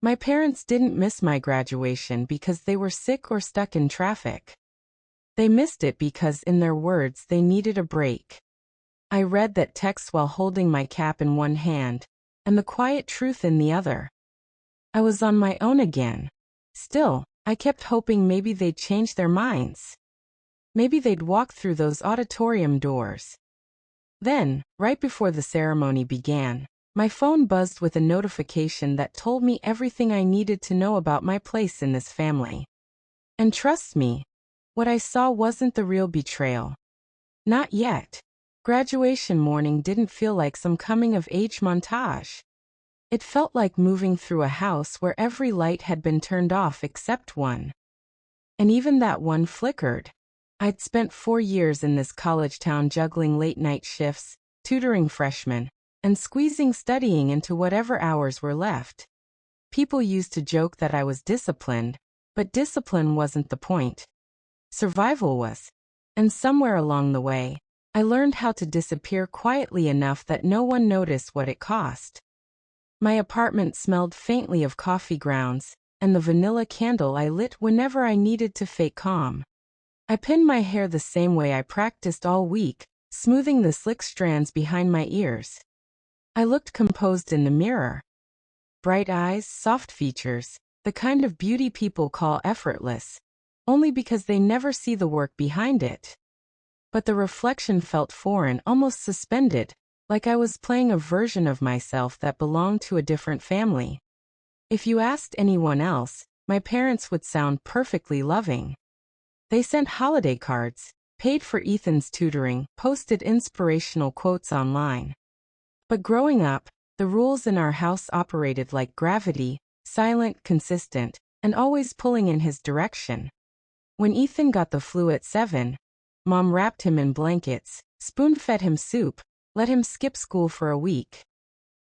My parents didn't miss my graduation because they were sick or stuck in traffic. They missed it because, in their words, they needed a break. I read that text while holding my cap in one hand, and the quiet truth in the other. I was on my own again. Still, I kept hoping maybe they'd change their minds. Maybe they'd walk through those auditorium doors. Then, right before the ceremony began, my phone buzzed with a notification that told me everything I needed to know about my place in this family. And trust me, what I saw wasn't the real betrayal. Not yet. Graduation morning didn't feel like some coming-of-age montage. It felt like moving through a house where every light had been turned off except one. And even that one flickered. I'd spent 4 years in this college town juggling late-night shifts, tutoring freshmen, and squeezing studying into whatever hours were left. People used to joke that I was disciplined, but discipline wasn't the point. Survival was. And somewhere along the way, I learned how to disappear quietly enough that no one noticed what it cost. My apartment smelled faintly of coffee grounds, and the vanilla candle I lit whenever I needed to fake calm. I pinned my hair the same way I practiced all week, smoothing the slick strands behind my ears. I looked composed in the mirror. Bright eyes, soft features, the kind of beauty people call effortless, only because they never see the work behind it. But the reflection felt foreign, almost suspended, like I was playing a version of myself that belonged to a different family. If you asked anyone else, my parents would sound perfectly loving. They sent holiday cards, paid for Ethan's tutoring, posted inspirational quotes online. But growing up, the rules in our house operated like gravity, silent, consistent, and always pulling in his direction. When Ethan got the flu at 7, Mom wrapped him in blankets, spoon-fed him soup, let him skip school for a week.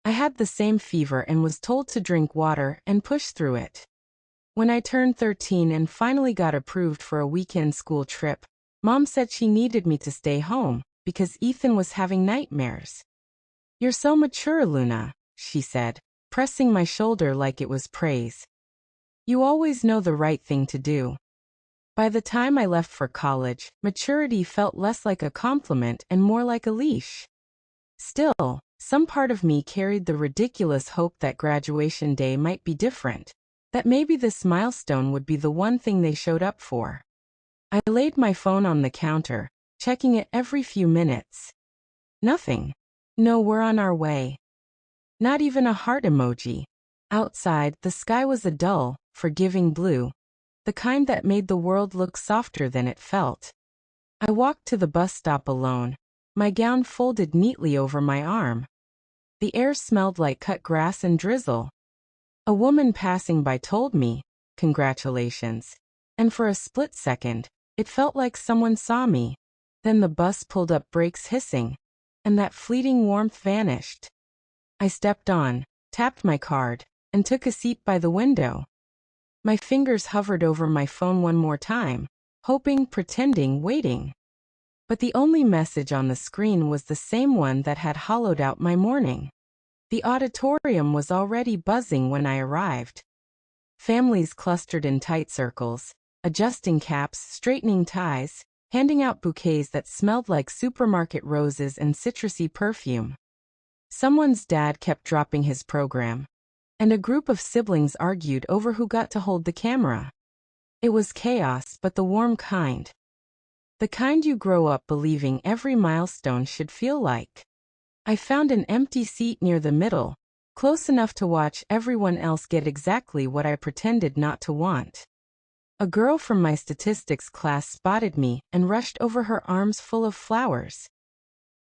I had the same fever and was told to drink water and push through it. When I turned 13 and finally got approved for a weekend school trip, Mom said she needed me to stay home because Ethan was having nightmares. "You're so mature, Luna," she said, pressing my shoulder like it was praise. "You always know the right thing to do." By the time I left for college, maturity felt less like a compliment and more like a leash. Still, some part of me carried the ridiculous hope that graduation day might be different, that maybe this milestone would be the one thing they showed up for. I laid my phone on the counter, checking it every few minutes. Nothing. No, we're on our way. Not even a heart emoji. Outside, the sky was a dull, forgiving blue, the kind that made the world look softer than it felt. I walked to the bus stop alone, my gown folded neatly over my arm. The air smelled like cut grass and drizzle. A woman passing by told me, "Congratulations." And for a split second, it felt like someone saw me. Then the bus pulled up, brakes hissing, and that fleeting warmth vanished. I stepped on, tapped my card, and took a seat by the window. My fingers hovered over my phone one more time, hoping, pretending, waiting. But the only message on the screen was the same one that had hollowed out my morning. The auditorium was already buzzing when I arrived. Families clustered in tight circles, adjusting caps, straightening ties, handing out bouquets that smelled like supermarket roses and citrusy perfume. Someone's dad kept dropping his program, and a group of siblings argued over who got to hold the camera. It was chaos, but the warm kind. The kind you grow up believing every milestone should feel like. I found an empty seat near the middle, close enough to watch everyone else get exactly what I pretended not to want. A girl from my statistics class spotted me and rushed over, her arms full of flowers.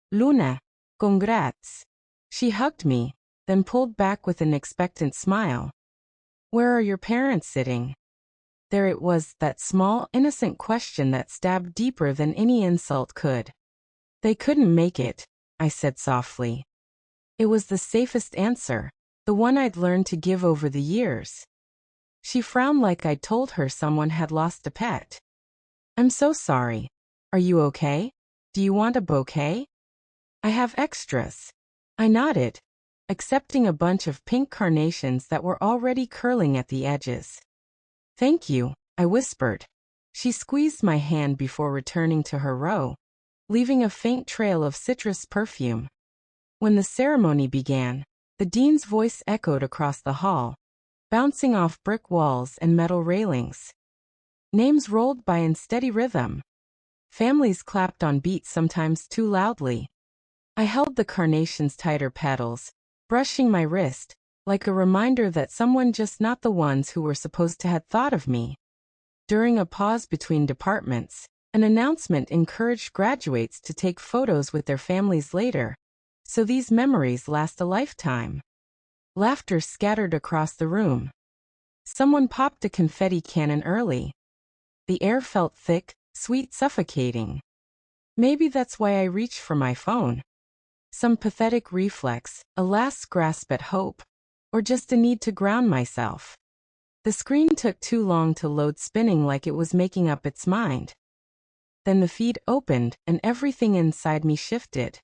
"Luna, congrats." She hugged me, then pulled back with an expectant smile. "Where are your parents sitting?" There it was, that small, innocent question that stabbed deeper than any insult could. "They couldn't make it," I said softly. It was the safest answer, the one I'd learned to give over the years. She frowned like I'd told her someone had lost a pet. "I'm so sorry. Are you okay? Do you want a bouquet?" "I have extras." I nodded. accepting a bunch of pink carnations that were already curling at the edges. "Thank you," I whispered. She squeezed my hand before returning to her row, leaving a faint trail of citrus perfume. When the ceremony began, the dean's voice echoed across the hall, bouncing off brick walls and metal railings. Names rolled by in steady rhythm. Families clapped on beat, sometimes too loudly. I held the carnation's tighter petals, brushing my wrist, like a reminder that someone, just not the ones who were supposed to, had thought of me. During a pause between departments, an announcement encouraged graduates to take photos with their families later, so these memories last a lifetime. Laughter scattered across the room. Someone popped a confetti cannon early. The air felt thick, sweet, suffocating. Maybe that's why I reached for my phone. Some pathetic reflex, a last grasp at hope, or just a need to ground myself. The screen took too long to load, spinning like it was making up its mind. Then the feed opened, and everything inside me shifted.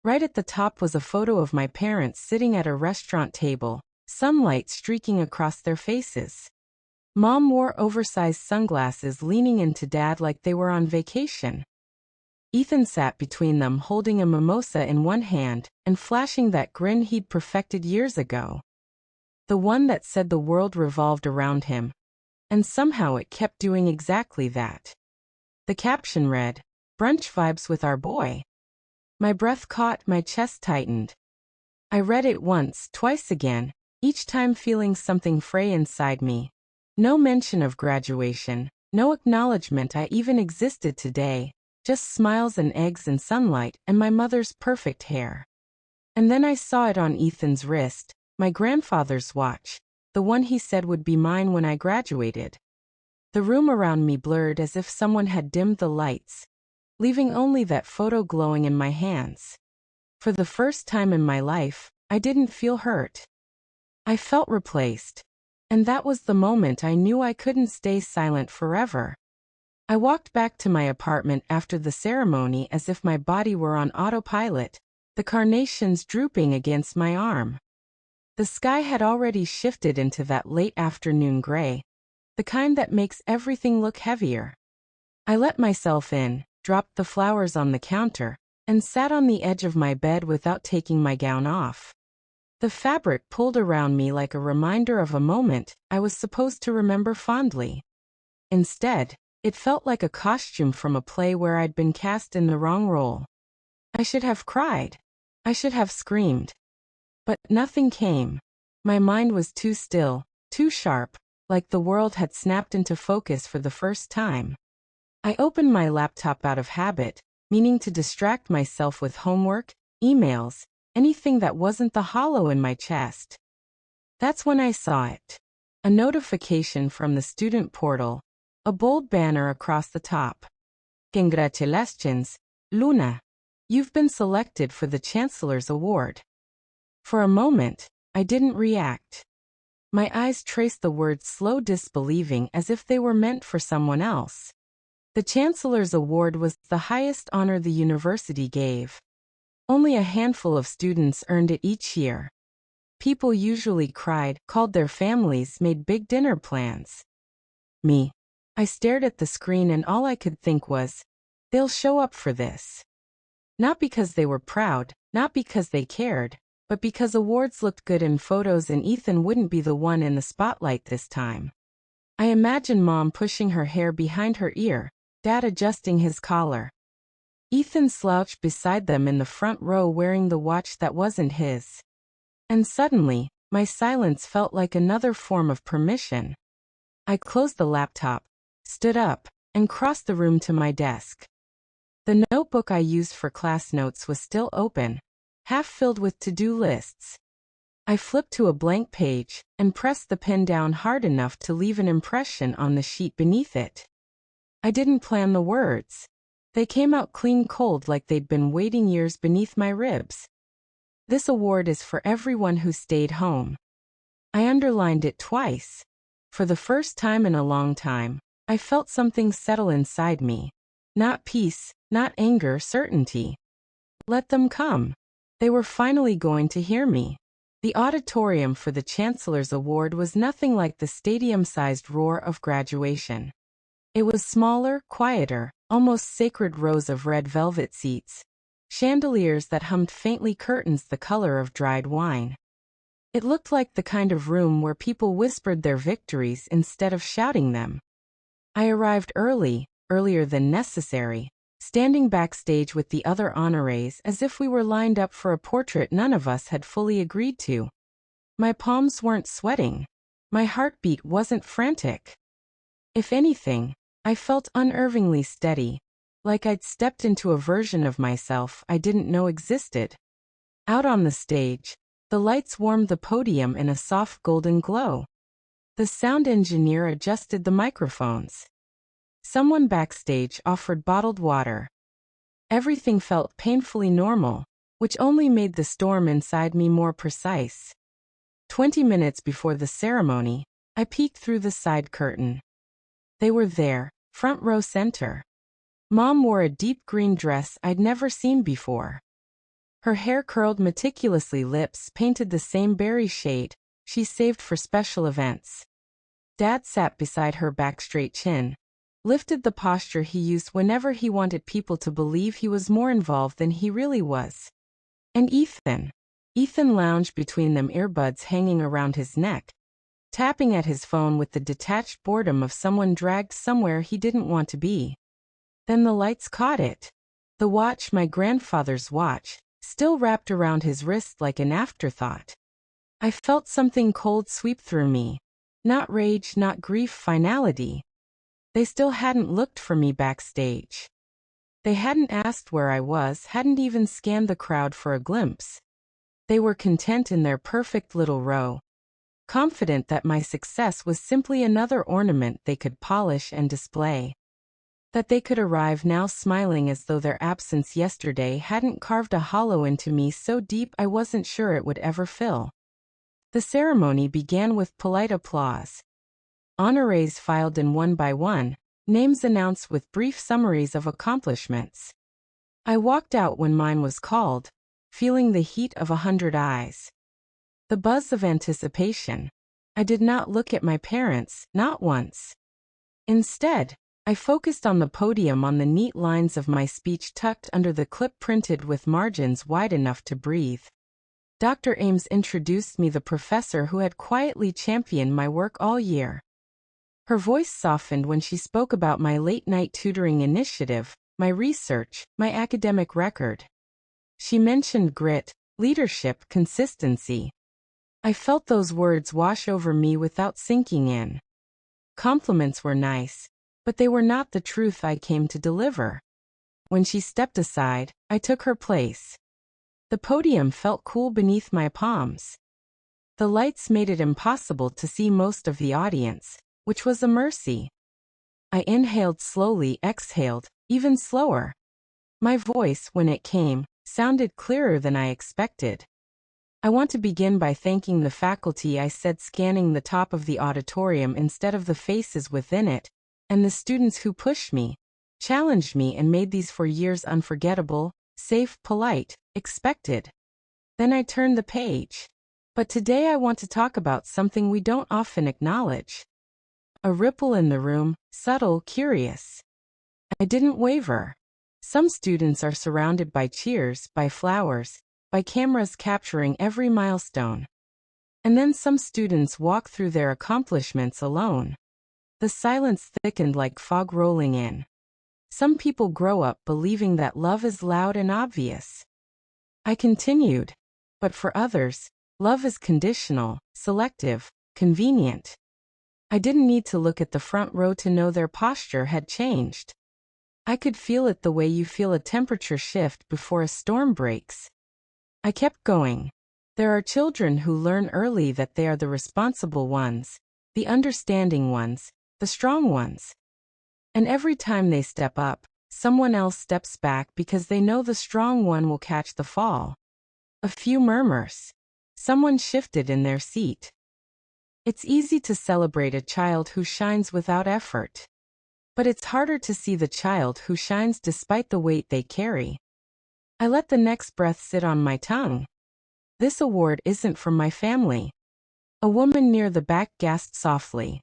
Right at the top was a photo of my parents sitting at a restaurant table, sunlight streaking across their faces. Mom wore oversized sunglasses, leaning into Dad like they were on vacation. Ethan sat between them, holding a mimosa in one hand and flashing that grin he'd perfected years ago. The one that said the world revolved around him. And somehow it kept doing exactly that. The caption read, "Brunch vibes with our boy." My breath caught, my chest tightened. I read it once, twice again, each time feeling something fray inside me. No mention of graduation, no acknowledgement I even existed today, just smiles and eggs and sunlight and my mother's perfect hair. And then I saw it on Ethan's wrist, my grandfather's watch, the one he said would be mine when I graduated. The room around me blurred as if someone had dimmed the lights, leaving only that photo glowing in my hands. For the first time in my life, I didn't feel hurt. I felt replaced. And that was the moment I knew I couldn't stay silent forever. I walked back to my apartment after the ceremony as if my body were on autopilot, the carnations drooping against my arm. The sky had already shifted into that late afternoon gray, the kind that makes everything look heavier. I let myself in, dropped the flowers on the counter, and sat on the edge of my bed without taking my gown off. The fabric pulled around me like a reminder of a moment I was supposed to remember fondly. Instead, it felt like a costume from a play where I'd been cast in the wrong role. I should have cried. I should have screamed. But nothing came. My mind was too still, too sharp, like the world had snapped into focus for the first time. I opened my laptop out of habit, meaning to distract myself with homework, emails, anything that wasn't the hollow in my chest. That's when I saw it. A notification from the student portal, a bold banner across the top. "Congratulations, Luna. You've been selected for the Chancellor's Award." For a moment, I didn't react. My eyes traced the words, slow disbelieving, as if they were meant for someone else. The Chancellor's Award was the highest honor the university gave. Only a handful of students earned it each year. People usually cried, called their families, made big dinner plans. Me. I stared at the screen and all I could think was, they'll show up for this. Not because they were proud, not because they cared, but because awards looked good in photos and Ethan wouldn't be the one in the spotlight this time. I imagined Mom pushing her hair behind her ear, Dad adjusting his collar. Ethan slouched beside them in the front row wearing the watch that wasn't his. And suddenly, my silence felt like another form of permission. I closed the laptop, stood up, and crossed the room to my desk. The notebook I used for class notes was still open, half filled with to-do lists. I flipped to a blank page and pressed the pen down hard enough to leave an impression on the sheet beneath it. I didn't plan the words. They came out clean cold, like they'd been waiting years beneath my ribs. "This award is for everyone who stayed home." I underlined it twice. For the first time in a long time, I felt something settle inside me. Not peace, not anger, certainty. Let them come. They were finally going to hear me. The auditorium for the Chancellor's Award was nothing like the stadium-sized roar of graduation. It was smaller, quieter, almost sacred rows of red velvet seats, chandeliers that hummed faintly, curtains the color of dried wine. It looked like the kind of room where people whispered their victories instead of shouting them. I arrived early, earlier than necessary, standing backstage with the other honorees as if we were lined up for a portrait none of us had fully agreed to. My palms weren't sweating. My heartbeat wasn't frantic. If anything, I felt unnervingly steady, like I'd stepped into a version of myself I didn't know existed. Out on the stage, the lights warmed the podium in a soft golden glow. The sound engineer adjusted the microphones. Someone backstage offered bottled water. Everything felt painfully normal, which only made the storm inside me more precise. 20 minutes before the ceremony, I peeked through the side curtain. They were there, front row center. Mom wore a deep green dress I'd never seen before. Her hair curled meticulously, lips painted the same berry shade she saved for special events. Dad sat beside her, back straight, chin lifted, the posture he used whenever he wanted people to believe he was more involved than he really was. And Ethan lounged between them, earbuds hanging around his neck, tapping at his phone with the detached boredom of someone dragged somewhere he didn't want to be. Then the lights caught it. The watch, my grandfather's watch, still wrapped around his wrist like an afterthought. I felt something cold sweep through me. Not rage, not grief, finality. They still hadn't looked for me backstage. They hadn't asked where I was, hadn't even scanned the crowd for a glimpse. They were content in their perfect little row, confident that my success was simply another ornament they could polish and display. That they could arrive now smiling as though their absence yesterday hadn't carved a hollow into me so deep I wasn't sure it would ever fill. The ceremony began with polite applause. Honorees filed in one by one, names announced with brief summaries of accomplishments. I walked out when mine was called, feeling the heat of 100 eyes. The buzz of anticipation. I did not look at my parents, not once. Instead, I focused on the podium, on the neat lines of my speech tucked under the clip, printed with margins wide enough to breathe. Dr. Ames introduced me, the professor who had quietly championed my work all year. Her voice softened when she spoke about my late-night tutoring initiative, my research, my academic record. She mentioned grit, leadership, consistency. I felt those words wash over me without sinking in. Compliments were nice, but they were not the truth I came to deliver. When she stepped aside, I took her place. The podium felt cool beneath my palms. The lights made it impossible to see most of the audience, which was a mercy. I inhaled slowly, exhaled, even slower. My voice, when it came, sounded clearer than I expected. I want to begin by thanking the faculty, I said, scanning the top of the auditorium instead of the faces within it, and the students who pushed me, challenged me, and made these 4 years unforgettable, safe, polite, expected. Then I turned the page. But today I want to talk about something we don't often acknowledge. A ripple in the room, subtle, curious. I didn't waver. Some students are surrounded by cheers, by flowers, by cameras capturing every milestone. And then some students walk through their accomplishments alone. The silence thickened like fog rolling in. Some people grow up believing that love is loud and obvious. I continued. But for others, love is conditional, selective, convenient. I didn't need to look at the front row to know their posture had changed. I could feel it the way you feel a temperature shift before a storm breaks. I kept going. There are children who learn early that they are the responsible ones, the understanding ones, the strong ones. And every time they step up, someone else steps back because they know the strong one will catch the fall. A few murmurs. Someone shifted in their seat. It's easy to celebrate a child who shines without effort. But it's harder to see the child who shines despite the weight they carry. I let the next breath sit on my tongue. This award isn't from my family. A woman near the back gasped softly.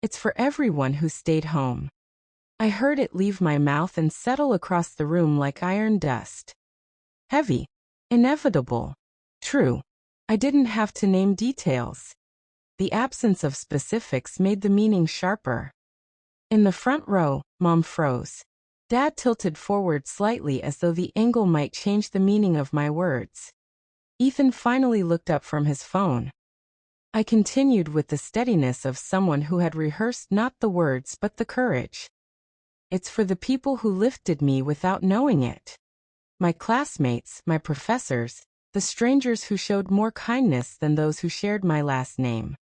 It's for everyone who stayed home. I heard it leave my mouth and settle across the room like iron dust. Heavy. Inevitable. True. I didn't have to name details. The absence of specifics made the meaning sharper. In the front row, Mom froze. Dad tilted forward slightly as though the angle might change the meaning of my words. Ethan finally looked up from his phone. I continued with the steadiness of someone who had rehearsed not the words but the courage. It's for the people who lifted me without knowing it. My classmates, my professors, the strangers who showed more kindness than those who shared my last name.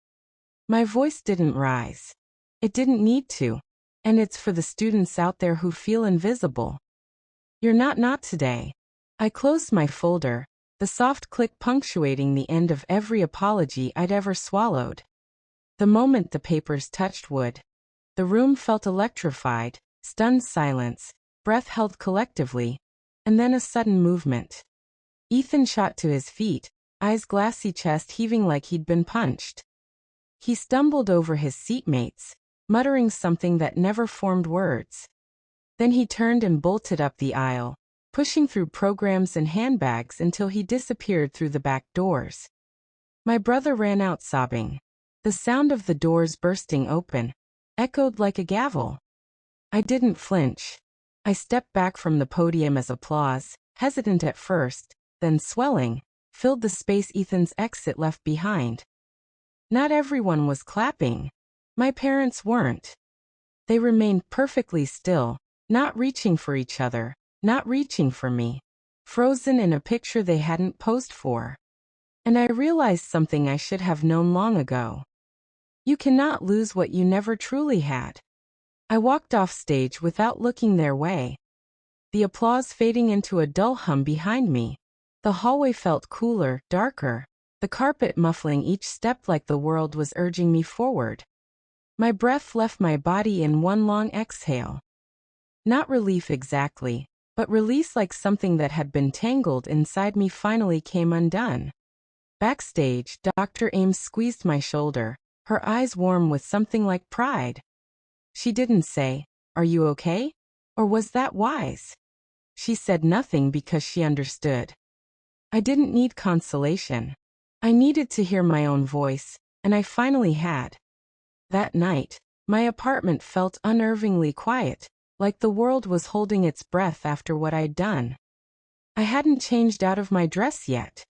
My voice didn't rise. It didn't need to. And it's for the students out there who feel invisible. You're not today. I closed my folder, the soft click punctuating the end of every apology I'd ever swallowed. The moment the papers touched wood, the room felt electrified, stunned silence, breath held collectively, and then a sudden movement. Ethan shot to his feet, eyes glassy, chest heaving like he'd been punched. He stumbled over his seatmates, muttering something that never formed words. Then he turned and bolted up the aisle, pushing through programs and handbags until he disappeared through the back doors. My brother ran out sobbing. The sound of the doors bursting open echoed like a gavel. I didn't flinch. I stepped back from the podium as applause, hesitant at first, then swelling, filled the space Ethan's exit left behind. Not everyone was clapping. My parents weren't. They remained perfectly still, not reaching for each other, not reaching for me, frozen in a picture they hadn't posed for. And I realized something I should have known long ago. You cannot lose what you never truly had. I walked off stage without looking their way. The applause fading into a dull hum behind me. The hallway felt cooler, darker, the carpet muffling each step like the world was urging me forward. My breath left my body in one long exhale. Not relief exactly, but release, like something that had been tangled inside me finally came undone. Backstage, Dr. Ames squeezed my shoulder, her eyes warm with something like pride. She didn't say, "Are you okay?" Or was that wise? She said nothing because she understood. I didn't need consolation. I needed to hear my own voice, and I finally had. That night, my apartment felt unnervingly quiet, like the world was holding its breath after what I'd done. I hadn't changed out of my dress yet.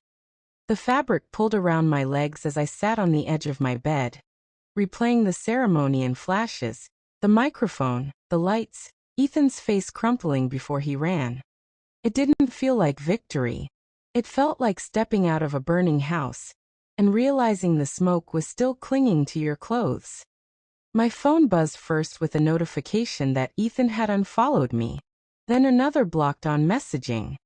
The fabric pulled around my legs as I sat on the edge of my bed, replaying the ceremony in flashes, the microphone, the lights, Ethan's face crumpling before he ran. It didn't feel like victory. It felt like stepping out of a burning house, and realizing the smoke was still clinging to your clothes. My phone buzzed first with a notification that Ethan had unfollowed me, then another blocked on messaging.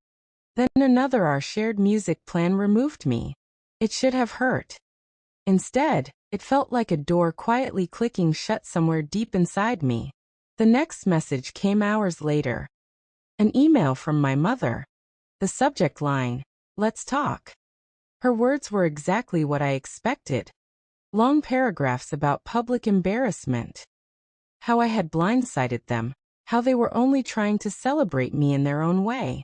Then another our shared music plan removed me. It should have hurt. Instead, it felt like a door quietly clicking shut somewhere deep inside me. The next message came hours later. An email from my mother. The subject line, "Let's talk." Her words were exactly what I expected. Long paragraphs about public embarrassment. How I had blindsided them, how they were only trying to celebrate me in their own way.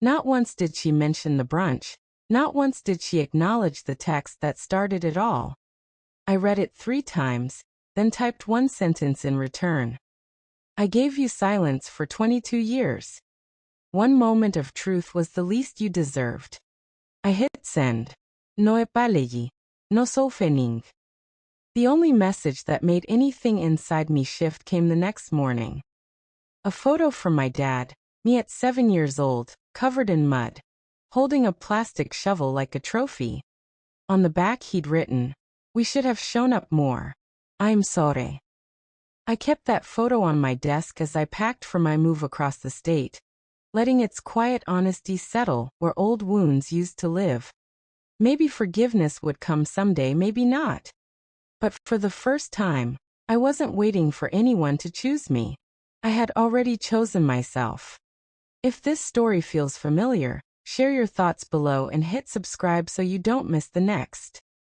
Not once did she mention the brunch, not once did she acknowledge the text that started it all. I read it 3 times, then typed one sentence in return. I gave you silence for 22 years. One moment of truth was the least you deserved. I hit send. No epaleyi. No sofening. The only message that made anything inside me shift came the next morning. A photo from my dad, me at 7 years old, covered in mud, holding a plastic shovel like a trophy. On the back he'd written, "We should have shown up more. I'm sorry." I kept that photo on my desk as I packed for my move across the state, letting its quiet honesty settle where old wounds used to live. Maybe forgiveness would come someday, maybe not. But for the first time, I wasn't waiting for anyone to choose me. I had already chosen myself. If this story feels familiar, Share your thoughts below and hit subscribe so you don't miss the next.